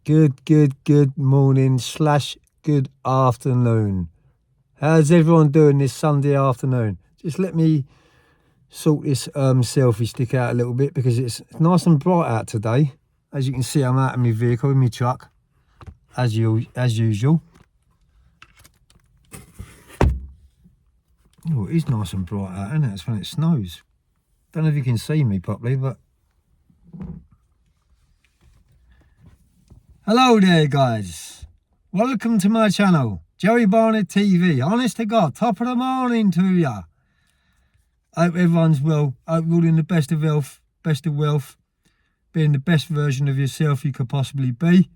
Good morning / good afternoon. How's everyone doing this Sunday afternoon? Just let me sort this selfie stick out a little bit because it's nice and bright out today. As you can see, I'm out of my vehicle in my truck, as usual. Oh, it is nice and bright out, isn't it? It's when it snows. Don't know if you can see me properly, but hello there, guys. Welcome to my channel, Joey Barnett TV. Honest to God, top of the morning to ya. Hope everyone's well. Hope you're all in the best of health, best of wealth, being the best version of yourself you could possibly be.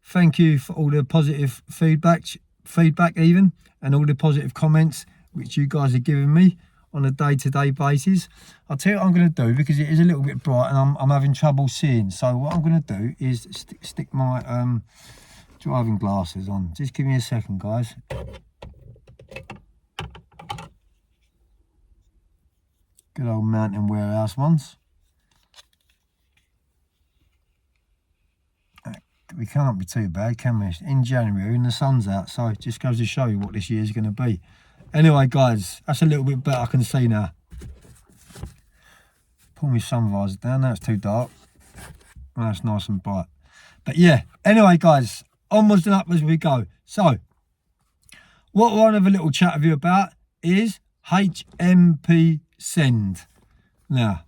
Thank you for all the positive feedback even, and all the positive comments which you guys are giving me on a day-to-day basis. I'll tell you what I'm going to do, because it is a little bit bright and I'm having trouble seeing. So what I'm going to do is stick my driving glasses on. Just give me a second, guys. Good old Mountain Warehouse ones. We can't be too bad, can we? In January and the sun's out, so it just goes to show you what this year's going to be. Anyway, guys, that's a little bit better. I can see now. Pull my sun visor down. Now it's too dark. Now it's nice and bright. But yeah, anyway, guys, onwards and upwards we go. So, what I want to have a little chat with you about is HMP send. Now,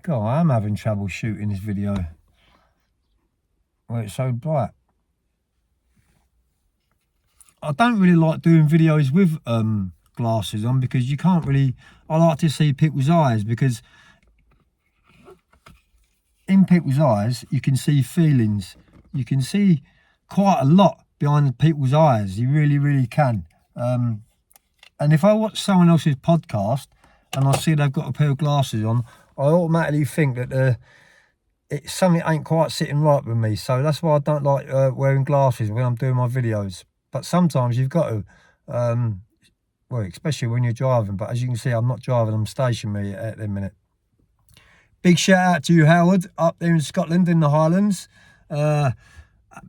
God, I'm having trouble shooting this video. Well, it's so bright. I don't really like doing videos with glasses on, because you can't really, I like to see people's eyes, because in people's eyes you can see feelings. You can see quite a lot behind people's eyes. You really can. And if I watch someone else's podcast and I see they've got a pair of glasses on, I automatically think that it's something ain't quite sitting right with me. So that's why I don't like wearing glasses when I'm doing my videos. But sometimes you've got to, well, especially when you're driving. But as you can see, I'm not driving, I'm stationary at the minute. Big shout out to you, Howard, up there in Scotland, in the Highlands.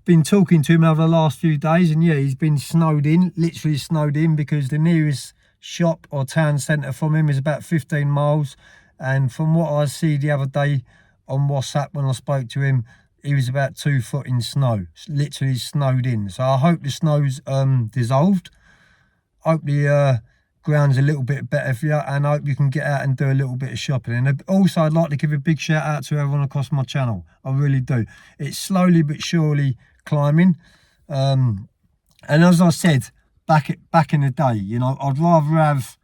Been talking to him over the last few days, and yeah, he's been snowed in, literally snowed in, because the nearest shop or town centre from him is about 15 miles. And from what I see the other day on WhatsApp when I spoke to him, he was about 2 foot in snow, literally snowed in. So I hope the snow's dissolved. Hope the ground's a little bit better for you, and I hope you can get out and do a little bit of shopping. And also, I'd like to give a big shout out to everyone across my channel. I really do. It's slowly but surely climbing. And as I said back in the day, you know, I'd rather have,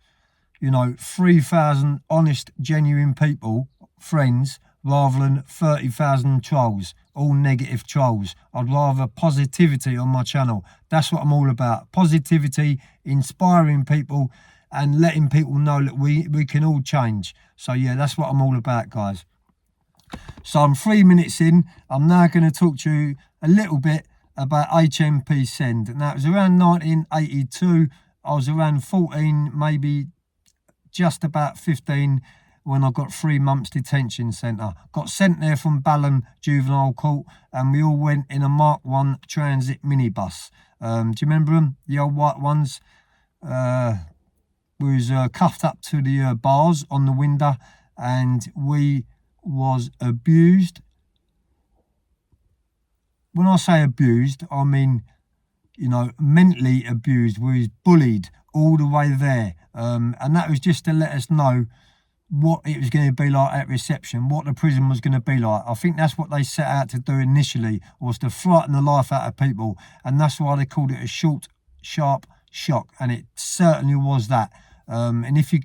you know, 3,000 honest, genuine people, friends, rather than 30,000 trolls, all negative trolls. I'd rather positivity on my channel. That's what I'm all about. Positivity, inspiring people, and letting people know that we can all change. So yeah, that's what I'm all about, guys. So I'm 3 minutes in. I'm now going to talk to you a little bit about HMP send. Now, it was around 1982. I was around 14, maybe just about 15, when I got 3 months detention centre. Got sent there from Balham Juvenile Court, and we all went in a Mark 1 transit minibus. Do you remember them? The old white ones? We was cuffed up to the bars on the window, and we was abused. When I say abused, I mean, you know, mentally abused. We was bullied all the way there. And that was just to let us know what it was going to be like at reception, what the prison was going to be like. I think that's what they set out to do initially, was to frighten the life out of people, and that's why they called it a short, sharp shock, and it certainly was that. And if you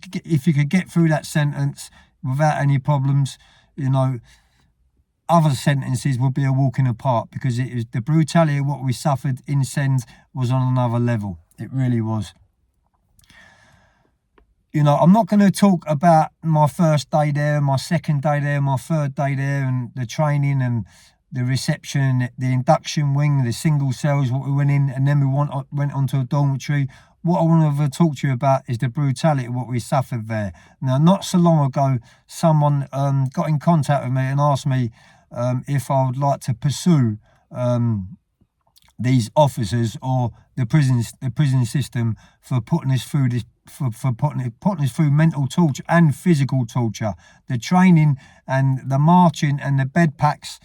could get through that sentence without any problems, you know, other sentences would be a walk in the park, because it was the brutality of what we suffered in send was on another level. It really was. You know, I'm not going to talk about my first day there, my second day there, my third day there, and the training and the reception, the induction wing, the single cells, what we went in, and then we went on to a dormitory. What I want to talk to you about is the brutality of what we suffered there. Now, not so long ago, someone got in contact with me and asked me if I would like to pursue these officers or the prison system for putting us through this, for putting us through mental torture and physical torture. The training and the marching and the bed packs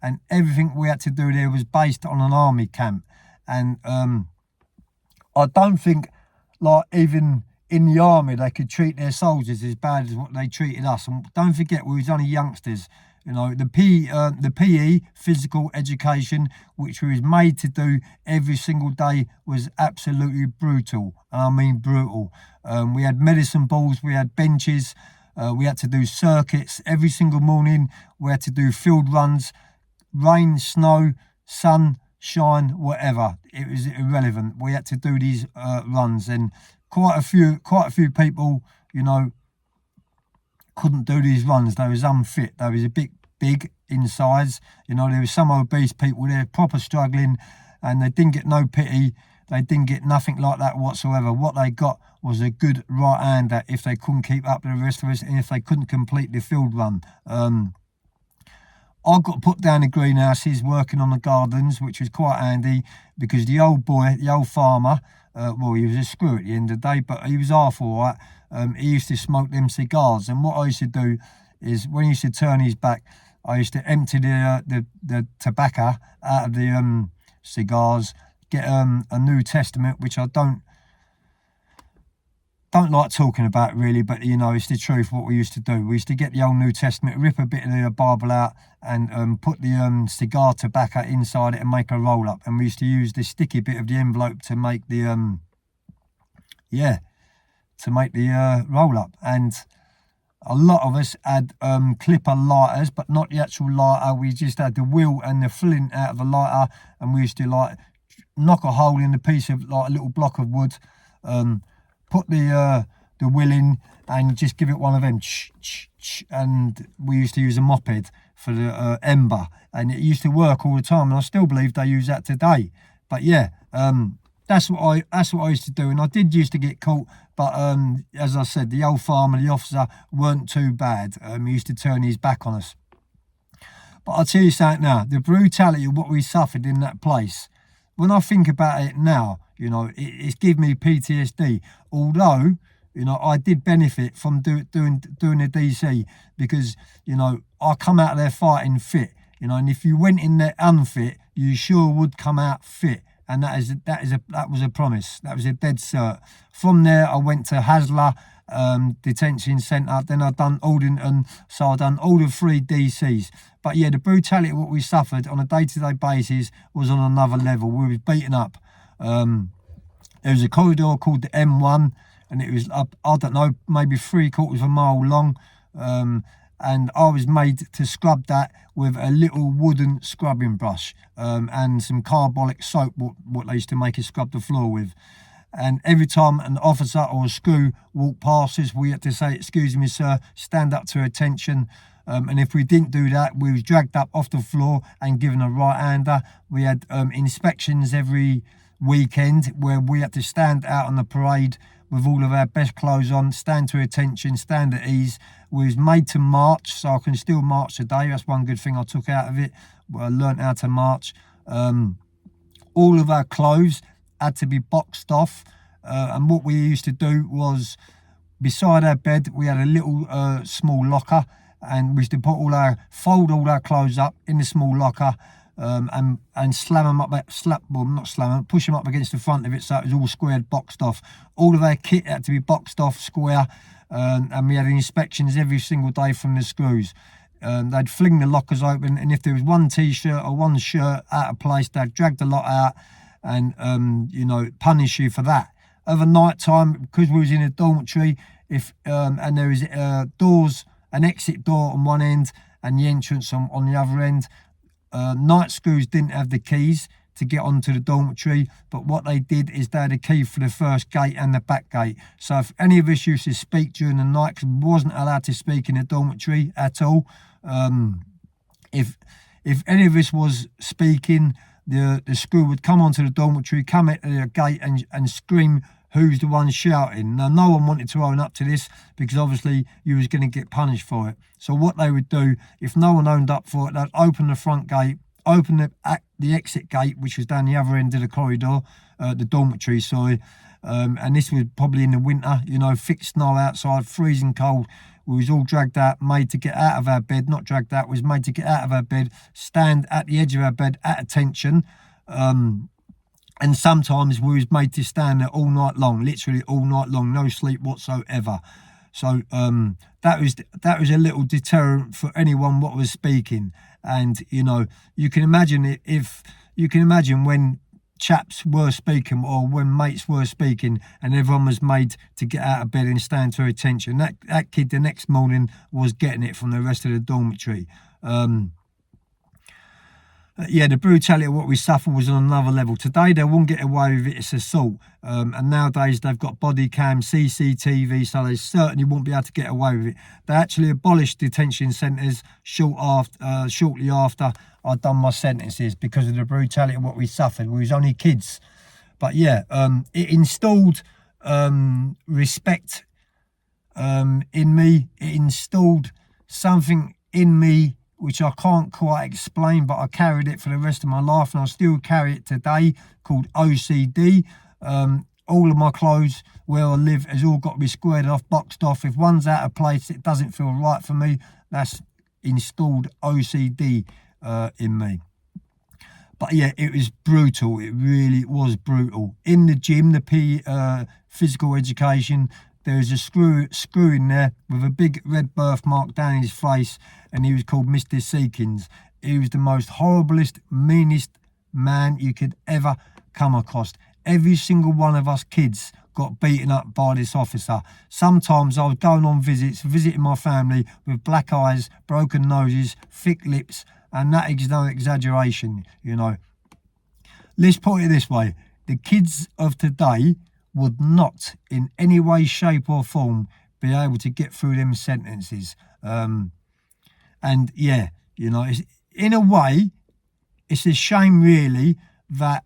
and everything we had to do there was based on an army camp. And I don't think, like, even in the army they could treat their soldiers as bad as what they treated us. And don't forget, we was only youngsters. You know, the PE, physical education, which we was made to do every single day, was absolutely brutal. And I mean brutal. We had medicine balls, we had benches, we had to do circuits every single morning. We had to do field runs, rain, snow, sun, shine, whatever. It was irrelevant. We had to do these runs, and quite a few people, you know, couldn't do these runs. They was unfit. They was a bit big in size. You know, there was some obese people there proper struggling, and they didn't get no pity. They didn't get nothing like that whatsoever. What they got was a good right hander if they couldn't keep up with the rest of us, and if they couldn't complete the field run. I got put down the greenhouses working on the gardens, which was quite handy because the old boy, the old farmer, well, he was a screw at the end of the day, but he was half all right. He used to smoke them cigars, and what I used to do is, when he used to turn his back, I used to empty the tobacco out of the cigars, get a New Testament, which I don't like talking about really, but you know, it's the truth. What we used to do, we used to get the old New Testament, rip a bit of the Bible out, and put the cigar tobacco inside it and make a roll up. And we used to use the sticky bit of the envelope to make the roll up. And a lot of us had clipper lighters, but not the actual lighter. We just had the wheel and the flint out of the lighter, and we used to like knock a hole in a piece of, like, a little block of wood, put the wheel in, and just give it one of them, and we used to use a moped for the ember, and it used to work all the time, and I still believe they use that today. But yeah, that's what I used to do, and I did used to get caught, but as I said, the old farmer, the officer, weren't too bad. He used to turn his back on us. But I'll tell you something now, the brutality of what we suffered in that place, when I think about it now, you know, it's given me PTSD. Although, you know, I did benefit from doing the DC, because, you know, I come out of there fighting fit, you know, and if you went in there unfit, you sure would come out fit. And that was a promise. That was a dead cert. From there, I went to Hasler Detention Centre. Then I done Aldington, so I done all the 3 DCs. But yeah, the brutality of what we suffered on a day-to-day basis was on another level. We was beaten up. There was a corridor called the M1, and it was up, I don't know, maybe 3/4 of a mile long. And I was made to scrub that with a little wooden scrubbing brush, and some carbolic soap, what they used to make us scrub the floor with. And every time an officer or a screw walked past us, we had to say, "Excuse me, sir, stand up to attention." And if we didn't do that, we was dragged up off the floor and given a right-hander. We had inspections every weekend where we had to stand out on the parade with all of our best clothes on, stand to attention, stand at ease. We was made to march, so I can still march today. That's one good thing I took out of it. I learnt how to march. All of our clothes had to be boxed off, and what we used to do was, beside our bed we had a little small locker, and we used to fold all our clothes up in the small locker, and slam them up, push them up against the front of it, so it was all squared, boxed off. All of our kit had to be boxed off square, and we had inspections every single day from the screws. They'd fling the lockers open, and if there was one t-shirt or one shirt out of place, they'd drag the lot out and you know, punish you for that. Over night time, because we was in a dormitory, and there was doors, an exit door on one end and the entrance on the other end. Night screws didn't have the keys to get onto the dormitory, but what they did is they had a key for the first gate and the back gate. So if any of us used to speak during the night, because we wasn't allowed to speak in the dormitory at all, if any of us was speaking, the screw would come onto the dormitory, come at the gate and scream who's the one shouting. Now, no one wanted to own up to this because obviously you was going to get punished for it. So what they would do, if no one owned up for it, they'd open the front gate, open the exit gate, which was down the other end of the corridor, the dormitory, sorry. And this was probably in the winter, you know, thick snow outside, freezing cold. We was all dragged out, made to get out of our bed, not dragged out, was made to get out of our bed, stand at the edge of our bed at attention. And sometimes we was made to stand there all night long, literally all night long, no sleep whatsoever. So that was a little deterrent for anyone what was speaking. And, you know, you can imagine when chaps were speaking or when mates were speaking and everyone was made to get out of bed and stand to attention. That kid the next morning was getting it from the rest of the dormitory. The brutality of what we suffered was on another level. Today, they won't get away with it. It's assault. And nowadays, they've got body cam, CCTV, so they certainly won't be able to get away with it. They actually abolished detention centres shortly after I'd done my sentences because of the brutality of what we suffered. We was only kids. But yeah, it installed respect in me. It installed something in me which I can't quite explain, but I carried it for the rest of my life, and I still carry it today, called OCD. All of my clothes where I live has all got to be squared off, boxed off. If one's out of place, it doesn't feel right for me. That's installed OCD in me. But yeah, it was brutal. It really was brutal. In the gym, the physical education, there was a screw in there with a big red birthmark down his face, and he was called Mr. Seekins. He was the most horriblest, meanest man you could ever come across. Every single one of us kids got beaten up by this officer. Sometimes I was going on visits, visiting my family with black eyes, broken noses, thick lips, and that is no exaggeration, you know. Let's put it this way. The kids of today would not in any way, shape or form be able to get through them sentences. And yeah, you know, in a way, it's a shame really that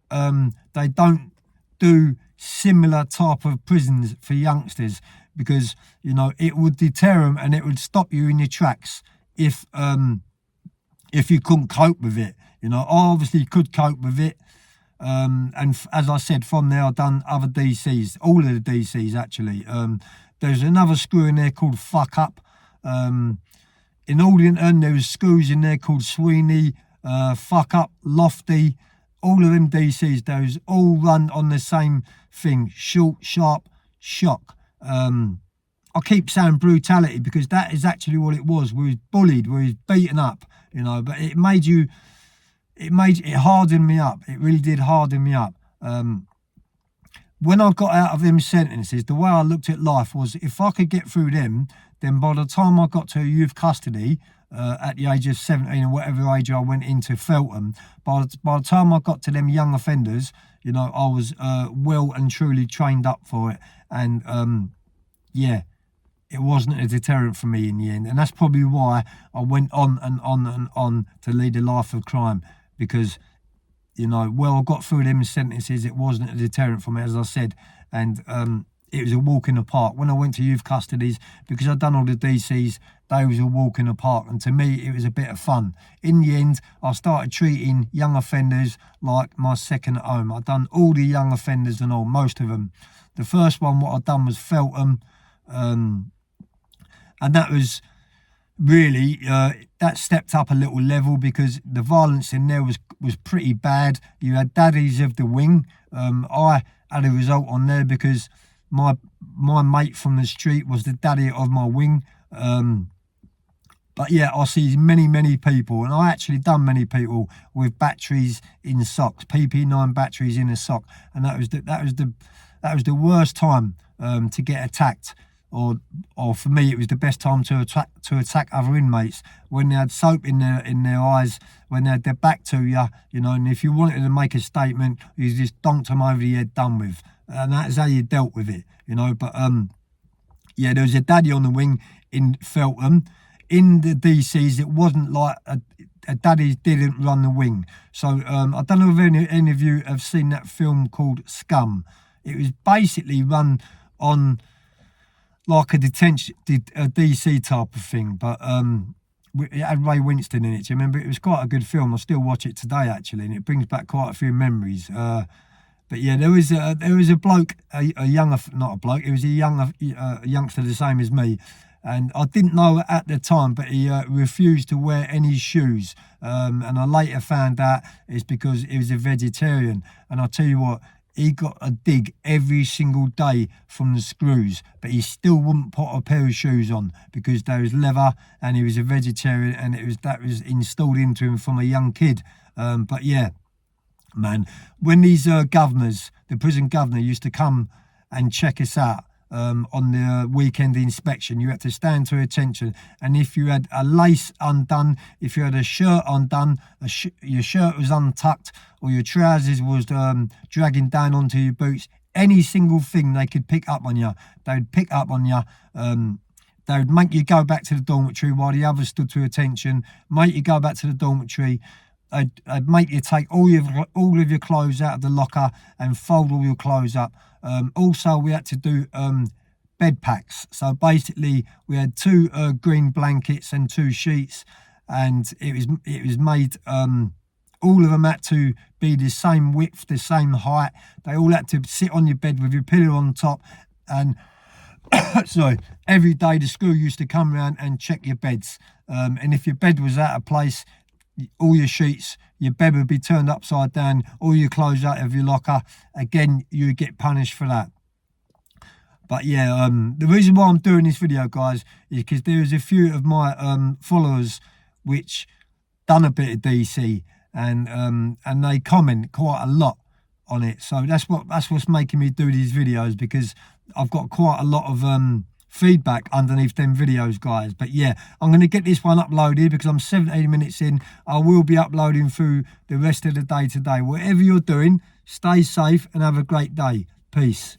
they don't do similar type of prisons for youngsters, because, you know, it would deter them and it would stop you in your tracks if you couldn't cope with it. You know, I obviously could cope with it. And as I said, from there I've done other DCs, all of the DCs actually. There's another screw in there called Fuck Up. In Aldington there was screws in there called Sweeney, Fuck Up, Lofty. All of them DCs, those all run on the same thing: short, sharp, shock. I keep saying brutality because that is actually what it was. We was bullied, we was beaten up, you know, but it hardened me up. It really did harden me up. When I got out of them sentences, the way I looked at life was, if I could get through them, then by the time I got to youth custody, at the age of 17 or whatever age I went into Feltham, by the time I got to them young offenders, you know, I was well and truly trained up for it. And yeah, it wasn't a deterrent for me in the end. And that's probably why I went on and on and on to lead a life of crime, because, you know, well, I got through them sentences, it wasn't a deterrent for me, as I said. And it was a walk in the park. When I went to youth custodies, because I'd done all the DCs, they was a walk in the park. And to me, it was a bit of fun. In the end, I started treating young offenders like my second home. I'd done all the young offenders and all, most of them. The first one, what I'd done was Feltham. And that was really, that stepped up a little level, because the violence in there was pretty bad. You had daddies of the wing. I had a result on there because my mate from the street was the daddy of my wing. But yeah, I see many people, and I actually done many people with batteries in socks, PP9 batteries in a sock, and that was the worst time to get attacked. Or for me, it was the best time to attack other inmates, when they had soap in their eyes, when they had their back to you, you know. And if you wanted to make a statement, you just donked them over the head, done with, and that's how you dealt with it, you know. But yeah, there was a daddy on the wing in Feltham. In the DCs, it wasn't like a daddy didn't run the wing. So I don't know if any of you have seen that film called Scum. It was basically run on like a detention, a DC type of thing, but it had Ray Winston in it. Do you remember? It was quite a good film. I still watch it today, actually, and it brings back quite a few memories. But yeah, there was a bloke, a younger, not a bloke. It was a youngster the same as me, and I didn't know at the time, but he refused to wear any shoes. And I later found out it's because he was a vegetarian. And I'll tell you what, he got a dig every single day from the screws, but he still wouldn't put a pair of shoes on because there was leather, and he was a vegetarian, and that was installed into him from a young kid. But yeah, man, when these governors, the prison governor, used to come and check us out on the weekend inspection, you had to stand to attention, and if you had a lace undone, if you had a shirt undone, your shirt was untucked, or your trousers was dragging down onto your boots, any single thing they could pick up on you, they would pick up on you. They would make you go back to the dormitory while the others stood to attention, make you go back to the dormitory. I'd make you take all of your clothes out of the locker and fold all your clothes up. Also, we had to do bed packs. So basically, we had 2 green blankets and 2 sheets, and it was made. All of them had to be the same width, the same height. They all had to sit on your bed with your pillow on top. And sorry, every day the school used to come around and check your beds. And if your bed was out of place, all your sheets, your bed would be turned upside down, all your clothes out of your locker. Again, you would get punished for that. But yeah, the reason why I'm doing this video, guys, is because there is a few of my followers which done a bit of DC, and they comment quite a lot on it. So that's what's making me do these videos, because I've got quite a lot of feedback underneath them videos, guys. But yeah, I'm going to get this one uploaded because I'm 17 minutes in. I will be uploading through the rest of the day today. Whatever you're doing, stay safe and have a great day. Peace.